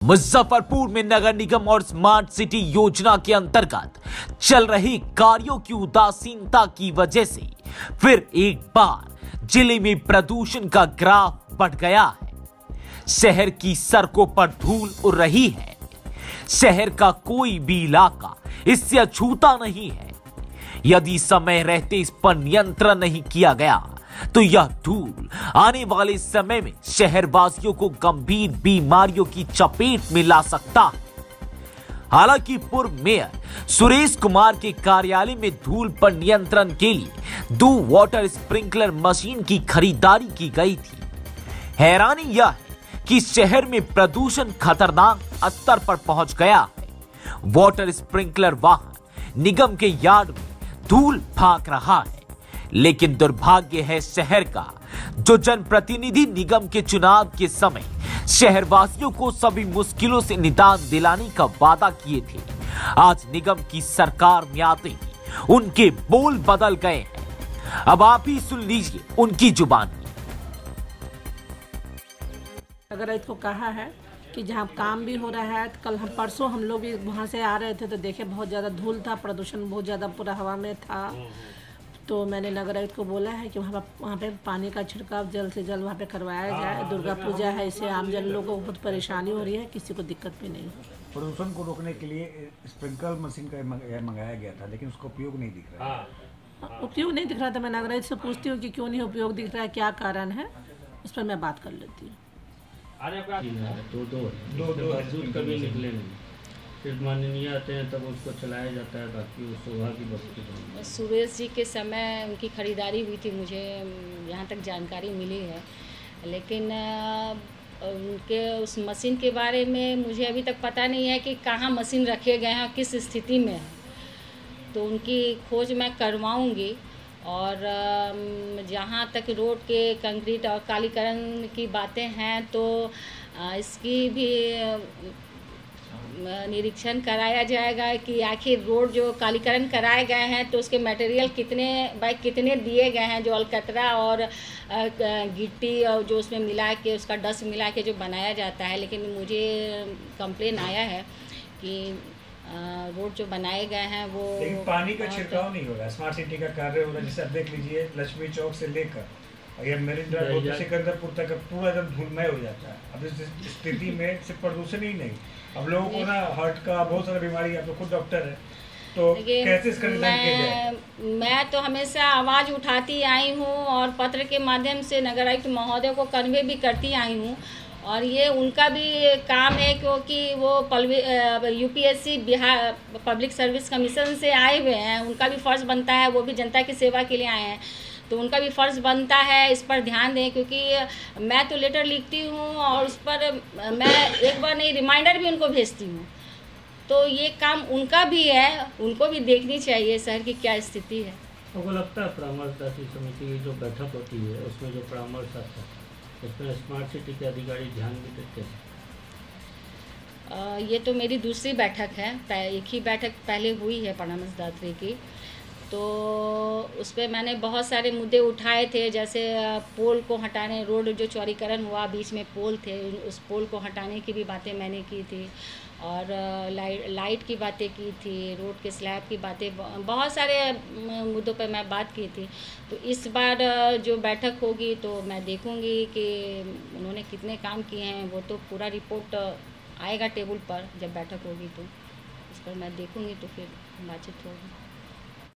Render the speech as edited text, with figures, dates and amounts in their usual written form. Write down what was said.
मुजफ्फरपुर में नगर निगम और smart city योजना के अंतर्गत चल रही कार्यों की उदासीनता की वजह से फिर एक बार जिले में प्रदूषण का ग्राफ बढ़ गया है। शहर की सड़कों पर धूल उड़ रही है। शहर का कोई भी इलाका इससे अछूता नहीं है। यदि समय रहते इस पर नियंत्रण नहीं किया गया तो यह धूल आने वाले समय में शहरवासियों को गंभीर बीमारियों की चपेट में ला सकता है। हालांकि पूर्व मेयर सुरेश कुमार के कार्यालय में धूल पर नियंत्रण के लिए 2 वाटर स्प्रिंकलर मशीन की खरीदारी की गई थी। हैरानी यह है कि शहर में प्रदूषण खतरनाक स्तर पर पहुंच गया है। वाटर स्प्रिंकलर वाहन निगम के यार्ड में धूल फेंक रहा है, लेकिन दुर्भाग्य है शहर का, जो जनप्रतिनिधि निगम के चुनाव के समय शहरवासियों को सभी मुश्किलों से निदान दिलाने का वादा किए थे, आज निगम की सरकार में आते ही उनके बोल बदल गए हैं। अब आप ही सुन लीजिए उनकी जुबानी। अगर इसको कहा है कि जहाँ काम भी हो रहा है, तो कल परसों हम लोग भी वहाँ से आ रहे थे तो देखे बहुत ज़्यादा धूल था, प्रदूषण बहुत ज़्यादा पूरा हवा में था। तो मैंने नगर आयुक्त को बोला है कि वहाँ पे पानी का छिड़काव जल्द से जल्द वहाँ पे करवाया जाए। दुर्गा पूजा है, इससे आम जन लोगों को बहुत परेशानी हो रही है, किसी को दिक्कत भी नहीं हो। प्रदूषण को रोकने के लिए स्प्रिंकलर मशीन का मंगाया गया था, लेकिन उसका उपयोग नहीं दिख रहा है। उपयोग नहीं दिख रहा था। मैं नगर आयुक्त से पूछती हूँ कि क्यों नहीं उपयोग दिख रहा है, क्या कारण है, उस पर मैं बात कर लेती हूँ। दो कभी निकले नहीं, फिर माननीय आते हैं तब उसको चलाया जाता है, बाकी वो शोभा की वस्तु। सुरेश जी के समय उनकी खरीदारी हुई थी, मुझे यहाँ तक जानकारी मिली है, लेकिन उनके उस मशीन के बारे में मुझे अभी तक पता नहीं है कि कहाँ मशीन रखे गए हैं, किस स्थिति में है। तो उनकी खोज मैं करवाऊँगी। और जहाँ तक रोड के कंक्रीट और कालीकरण की बातें हैं तो इसकी भी निरीक्षण कराया जाएगा कि आखिर रोड जो कालीकरण कराए गए हैं तो उसके मटेरियल कितने दिए गए हैं, जो अलकतरा और गिट्टी और जो उसमें मिला के उसका डस्ट मिला के जो बनाया जाता है। लेकिन मुझे कंप्लेन आया है कि रोड जो बनाए गए हैं वो पानी का छिड़काव नहीं हो रहा। स्मार्ट सिटी का कार्य हो रहा है, जैसे आप देख लीजिए लक्ष्मी चौक से लेकर ये मेरिन ड्राइव सिकंदरपुर तक पूरा एकदम धूलमय हो जाता है। अब इस स्थिति में सिर्फ प्रदूषण ही नहीं, अब लोगों को ना हार्ट का बहुत सारा बीमारी, आप तो खुद डॉक्टर है, तो कैसे इसका निदान किया जाए? मैं तो हमेशा आवाज़ उठाती आई हूँ और पत्र के माध्यम से नगर आयुक्त महोदय को कन्वे भी करती आई हूँ। और ये उनका भी काम है, क्योंकि वो UPSC Bihar public service commission से आए हुए हैं। उनका भी फ़र्ज़ बनता है, वो भी जनता की सेवा के लिए आए हैं, तो उनका भी फ़र्ज़ बनता है इस पर ध्यान दें। क्योंकि मैं तो लेटर लिखती हूँ और उस पर मैं एक बार नहीं रिमाइंडर भी उनको भेजती हूँ। तो ये काम उनका भी है, उनको भी देखनी चाहिए शहर की क्या स्थिति है। आपको लगता है परामर्शदात्री समिति की जो बैठक होती है उसमें जो परामर्श आता है उसमें स्मार्ट सिटी के अधिकारी ध्यान भी देते हैं? ये तो मेरी दूसरी बैठक है, एक ही बैठक पहले हुई है परामर्शदात्री की, तो उस पर मैंने बहुत सारे मुद्दे उठाए थे। जैसे पोल को हटाने, रोड जो चौड़ीकरण हुआ बीच में पोल थे, उस पोल को हटाने की भी बातें मैंने की थी। और लाइट की बातें की थी, रोड के स्लैब की बातें, बहुत सारे मुद्दों पर मैं बात की थी। तो इस बार जो बैठक होगी तो मैं देखूंगी कि उन्होंने कितने काम किए हैं। वो तो पूरा रिपोर्ट आएगा टेबल पर जब बैठक होगी, तो उस पर मैं देखूंगी तो फिर बातचीत होगी।